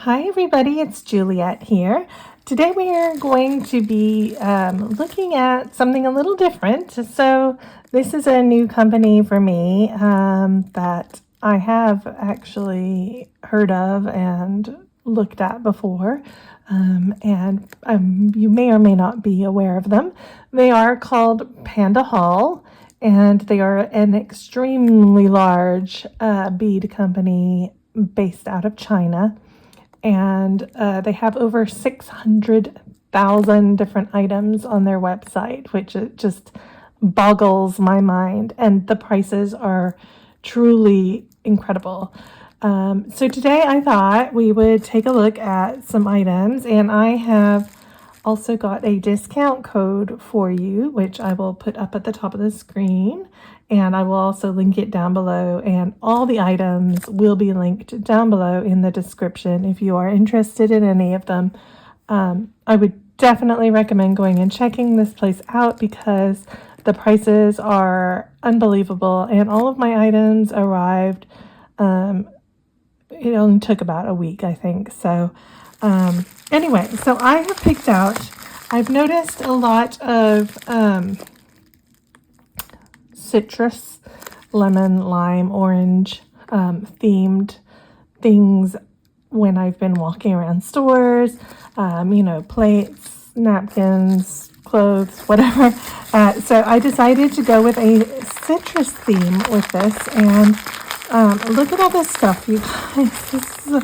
Hi everybody, it's Juliet here. Today we are going to be looking at something a little different. So this is a new company for me that I have actually heard of and looked at before. You may or may not be aware of them. They are called PandaHall, and they are an extremely large bead company based out of China. And they have over 600,000 different items on their website, which it just boggles my mind. And the prices are truly incredible. So today I thought we would take a look at some items, and I have also got a discount code for you, which I will put up at the top of the screen. And I will also link it down below, and all the items will be linked down below in the description if you are interested in any of them. I would definitely recommend going and checking this place out because the prices are unbelievable, and all of my items arrived. It only took about a week, I think. So anyway, so I have picked out, I've noticed a lot of citrus, lemon, lime, orange themed things when I've been walking around stores, plates, napkins, clothes, whatever. So I decided to go with a citrus theme with this, and look at all this stuff, you guys. This is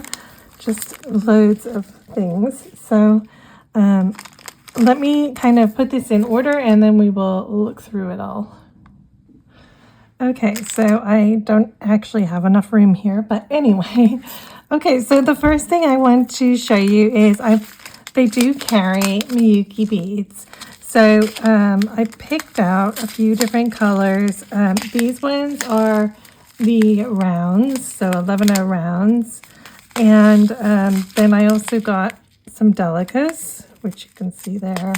just loads of things. So let me kind of put this in order, and then we will look through it all. Okay, so I don't actually have enough room here, but anyway. Okay, so the first thing I want to show you is they do carry MIYUKI beads. So I picked out a few different colors. These ones are the rounds, so 11-0 rounds. And then I also got some Delicas, which you can see there.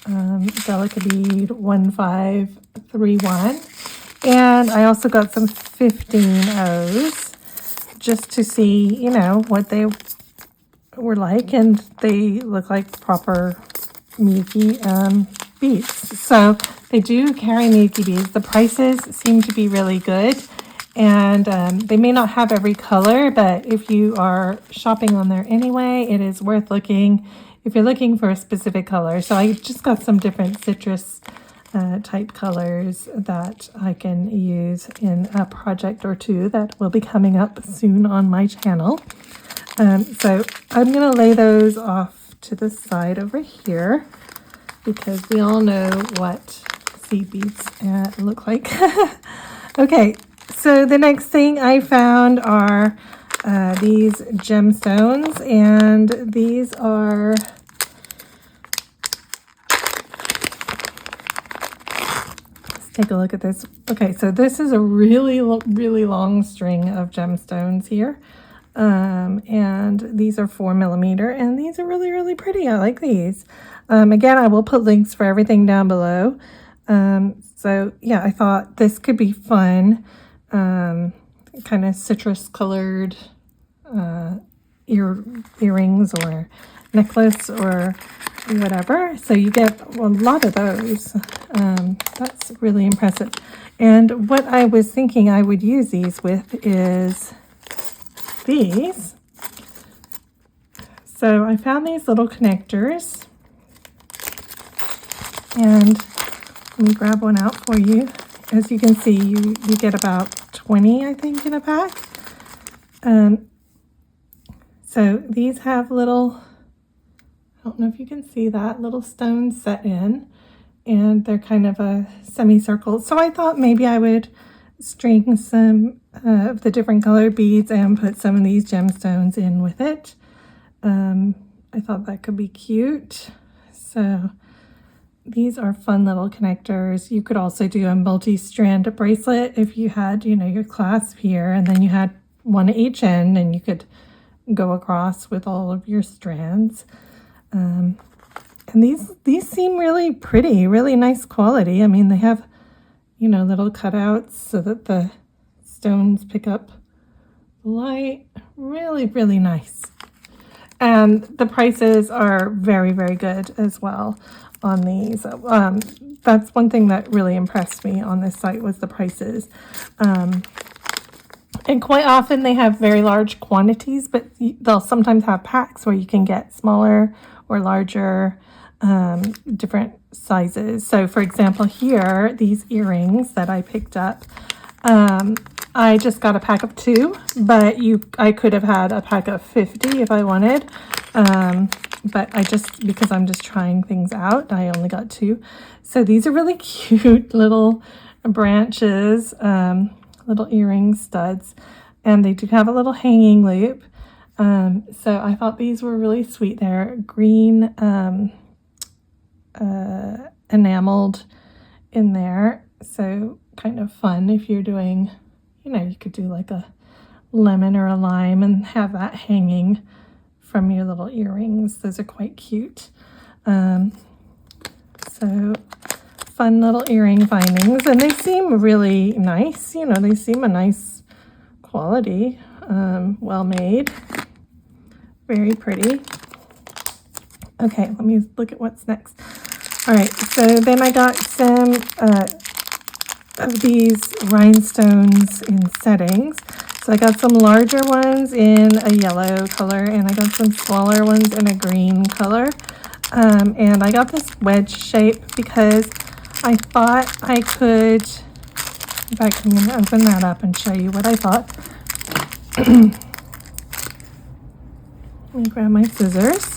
Delica bead 1531, and I also got some 15-0s just to see, what they were like, and they look like proper MIYUKI beads. So they do carry MIYUKI beads. The prices seem to be really good, and they may not have every color, but if you are shopping on there anyway, it is worth looking if you're looking for a specific color. So I just got some different citrus type colors that I can use in a project or two that will be coming up soon on my channel. So I'm going to lay those off to the side over here because we all know what seed beads look like. Okay, so the next thing I found are these gemstones, and these are, let's take a look at this. Okay, so this is a really long string of gemstones here, and these are 4mm, and these are really pretty. I like these. Again, I will put links for everything down below. So yeah, I thought this could be fun, kind of citrus colored earrings or necklace or whatever. So you get a lot of those. That's really impressive. And what I was thinking I would use these with is these. So I found these little connectors, and let me grab one out for you. As you can see, you get about 20, I think, in a pack. So these have little, I don't know if you can see that, little stones set in, and they're kind of a semicircle. So I thought maybe I would string some of the different colored beads and put some of these gemstones in with it. I thought that could be cute. So these are fun little connectors. You could also do a multi-strand bracelet if you had, your clasp here, and then you had one at each end, and you could go across with all of your strands. And these seem really pretty, really nice quality. I mean, they have, little cutouts so that the stones pick up the light. really, really nice. And the prices are very, very good as well on these. That's one thing that really impressed me on this site was the prices. And quite often they have very large quantities, but they'll sometimes have packs where you can get smaller or larger, different sizes. So for example, here, these earrings that I picked up, I just got a pack of 2, but I could have had a pack of 50 if I wanted. But because I'm just trying things out, I only got 2. So these are really cute little branches, little earring studs, and they do have a little hanging loop. So I thought these were really sweet. They're green, enameled in there. So kind of fun if you're doing, you could do like a lemon or a lime and have that hanging from your little earrings. Those are quite cute. So fun little earring findings, and they seem really nice. They seem a nice quality, well made, very pretty. Okay, let me look at what's next. All right, so then I got some of these rhinestones in settings. So I got some larger ones in a yellow color, and I got some smaller ones in a green color. And I got this wedge shape because I thought I could, in fact, I'm going to open that up and show you what I thought. Let me grab my scissors.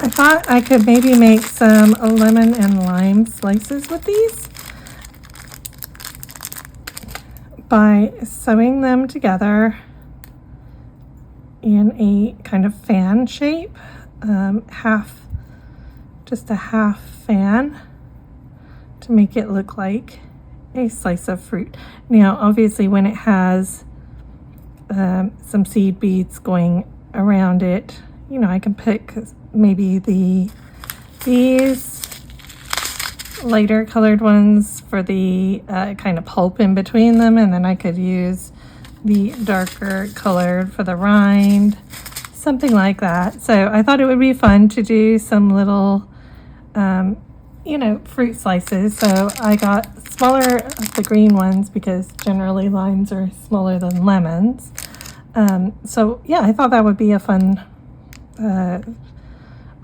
I thought I could maybe make some lemon and lime slices with these by sewing them together in a kind of fan shape, just a half fan, to make it look like a slice of fruit. Now, obviously, when it has some seed beads going around it, I can pick maybe these lighter colored ones for the kind of pulp in between them, and then I could use the darker colored for the rind, something like that. So I thought it would be fun to do some little fruit slices. So I got smaller of the green ones because generally limes are smaller than lemons. So yeah, I thought that would be a fun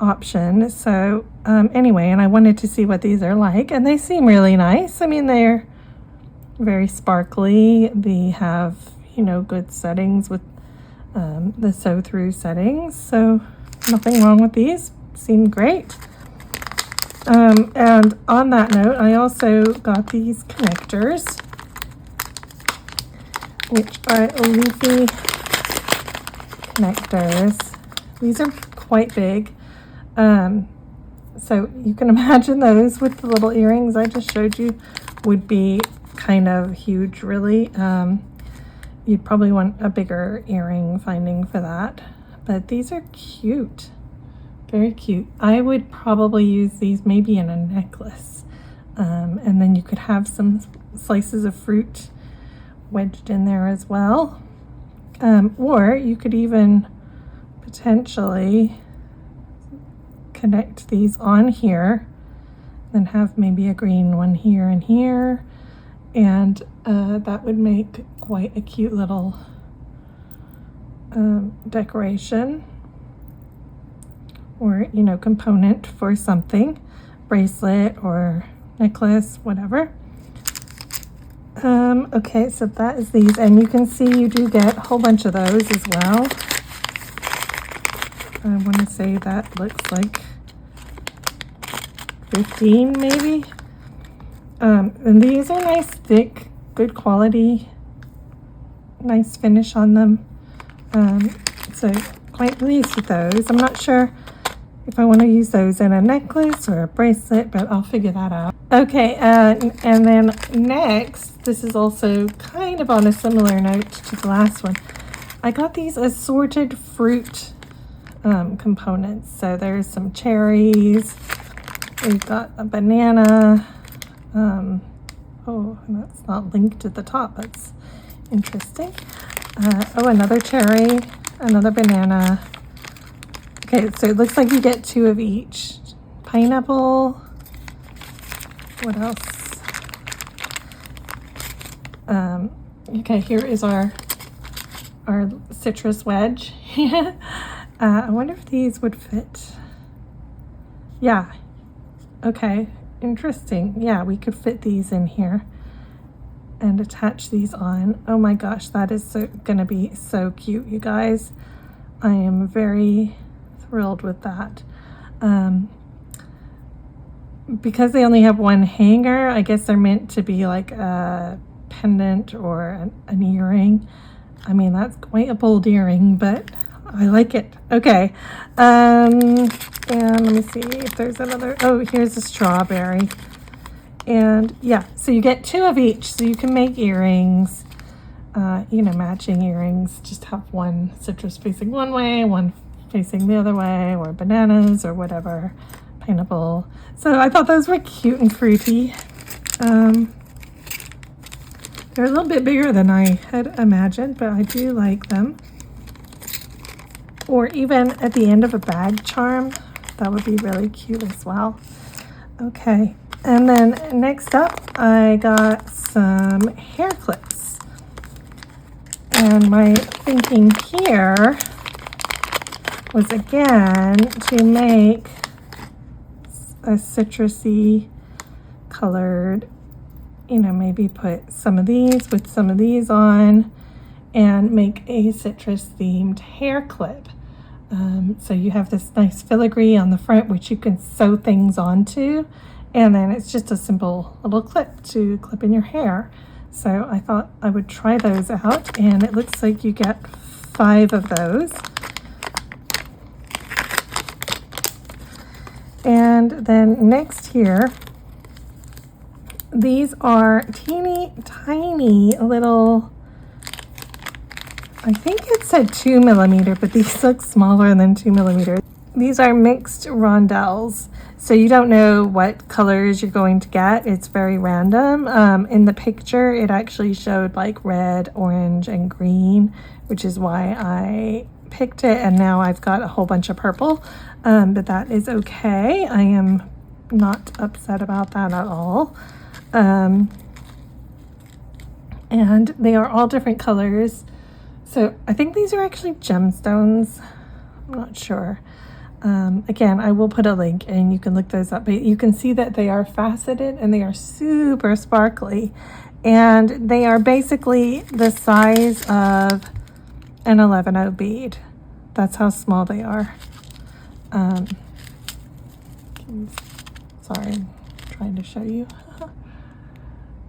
option. So anyway, and I wanted to see what these are like, and they seem really nice. I mean, they're very sparkly. They have, good settings with the sew through settings. So nothing wrong with these. Seem great. And on that note, I also got these connectors, which are Leafy connectors. These are quite big. So you can imagine those with the little earrings I just showed you would be kind of huge, really. You'd probably want a bigger earring finding for that. But these are cute. Very cute. I would probably use these maybe in a necklace. And then you could have some slices of fruit wedged in there as well. Or you could even potentially connect these on here, then have maybe a green one here and here, and that would make quite a cute little decoration, or component for something, bracelet or necklace, whatever. Okay, so that is these, and you can see you do get a whole bunch of those as well. I want to say that looks like 15 maybe. And these are nice, thick, good quality, nice finish on them. So quite pleased with those. I'm not sure if I want to use those in a necklace or a bracelet, but I'll figure that out. Okay, and then next, this is also kind of on a similar note to the last one. I got these assorted fruit components. So there's some cherries, we've got a banana, oh, that's not linked at the top, that's Interesting. Oh, another cherry, another banana. Okay, so it looks like you get 2 of each. Pineapple. What else? Okay, here is our citrus wedge. I wonder if these would fit. Yeah. Okay, interesting. Yeah, we could fit these in here and attach these on. Oh my gosh, that is gonna be so cute, you guys. I am very thrilled with that. Because they only have one hanger, I guess they're meant to be like a pendant or an earring. I mean, that's quite a bold earring, but I like it. Okay. And let me see if there's another. Oh, here's a strawberry. And yeah, so you get 2 of each, so you can make earrings, you know, matching earrings. Just have one citrus facing one way, one facing the other way, or bananas or whatever, pineapple. So I thought those were cute and fruity. They're a little bit bigger than I had imagined, but I do like them. Or even at the end of a bag charm, that would be really cute as well. Okay, and then next up, I got some hair clips. And my thinking here was again to make a citrusy colored, you know, maybe put some of these with some of these on and make a citrus themed hair clip. So you have this nice filigree on the front which you can sew things onto, and then it's just a simple little clip to clip in your hair. So I thought I would try those out, and it looks like you get 5 of those. And then next here, these are teeny tiny little, I think it said 2 millimeter, but these look smaller than 2 millimeters. These are mixed rondelles, so you don't know what colors you're going to get. It's very random. In the picture, it actually showed like red, orange, and green, which is why I picked it, and now I've got a whole bunch of purple, but that is okay. I am not upset about that at all. And they are all different colors. So I think these are actually gemstones. I'm not sure. Again, I will put a link and you can look those up, but you can see that they are faceted and they are super sparkly, and they are basically the size of an 11-0 bead. That's how small they are. Sorry, I'm trying to show you.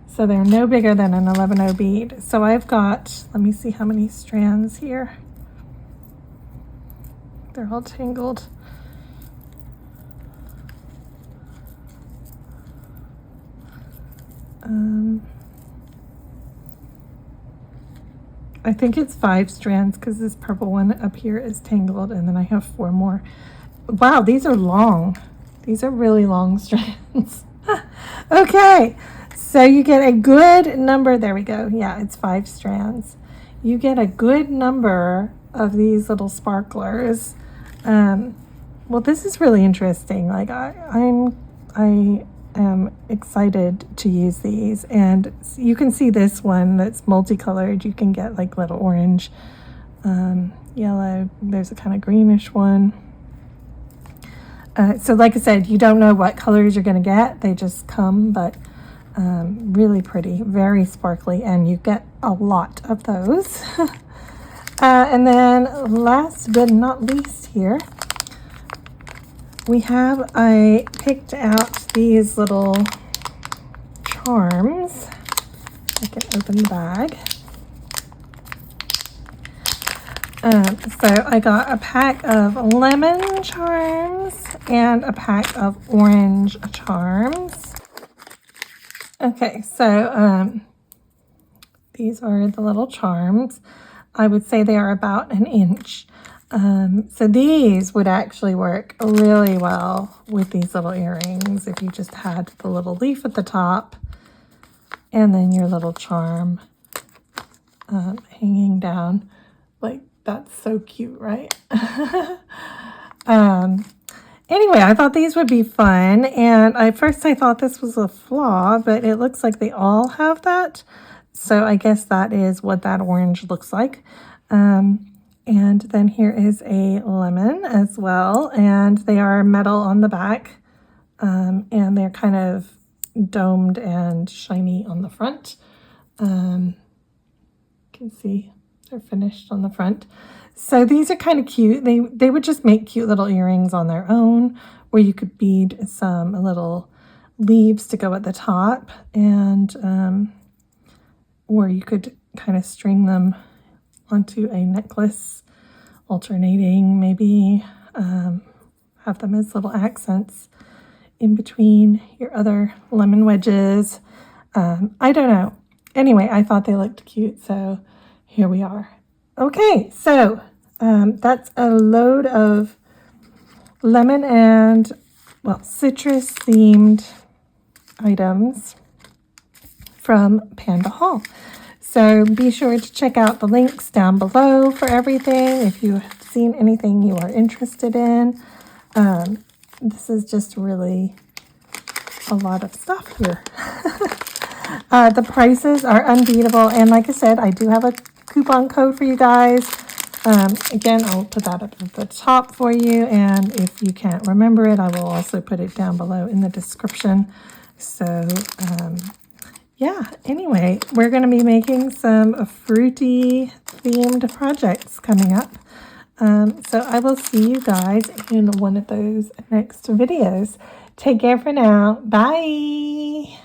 So they're no bigger than an 11-0 bead. So I've got, let me see how many strands here. They're all tangled. I think it's 5 strands because this purple one up here is tangled, and then I have 4 more. Wow, these are long. These are really long strands. Okay, so you get a good number. There we go. Yeah, it's 5 strands. You get a good number of these little sparklers. Well, this is really interesting. Like I am excited to use these, and you can see this one that's multicolored. You can get like little orange, yellow. There's a kind of greenish one. So like I said, you don't know what colors you're going to get. They just come, but really pretty, very sparkly, and you get a lot of those. And then last but not least here, I picked out these little charms. I can open the bag. So I got a pack of lemon charms and a pack of orange charms. Okay, so these are the little charms. I would say they are about 1 inch. So these would actually work really well with these little earrings if you just had the little leaf at the top and then your little charm. hanging down. Like, that's so cute, right? Anyway, I thought these would be fun, and at first I thought this was a flaw, but it looks like they all have that. So I guess that is what that orange looks like. And then here is a lemon as well, and they are metal on the back, and they're kind of domed and shiny on the front. You can see they're finished on the front. So these are kind of cute. They would just make cute little earrings on their own, or you could bead some little leaves to go at the top, and or you could kind of string them onto a necklace, alternating, maybe have them as little accents in between your other lemon wedges. I don't know. Anyway, I thought they looked cute, so here we are. Okay, so that's a load of lemon and, well, citrus themed items from PandaHall. So be sure to check out the links down below for everything if you have seen anything you are interested in. This is just really a lot of stuff here. The prices are unbeatable, and like I said, I do have a coupon code for you guys. Again, I'll put that up at the top for you, and if you can't remember it, I will also put it down below in the description. So yeah, anyway, we're going to be making some fruity themed projects coming up. So I will see you guys in one of those next videos. Take care for now. Bye.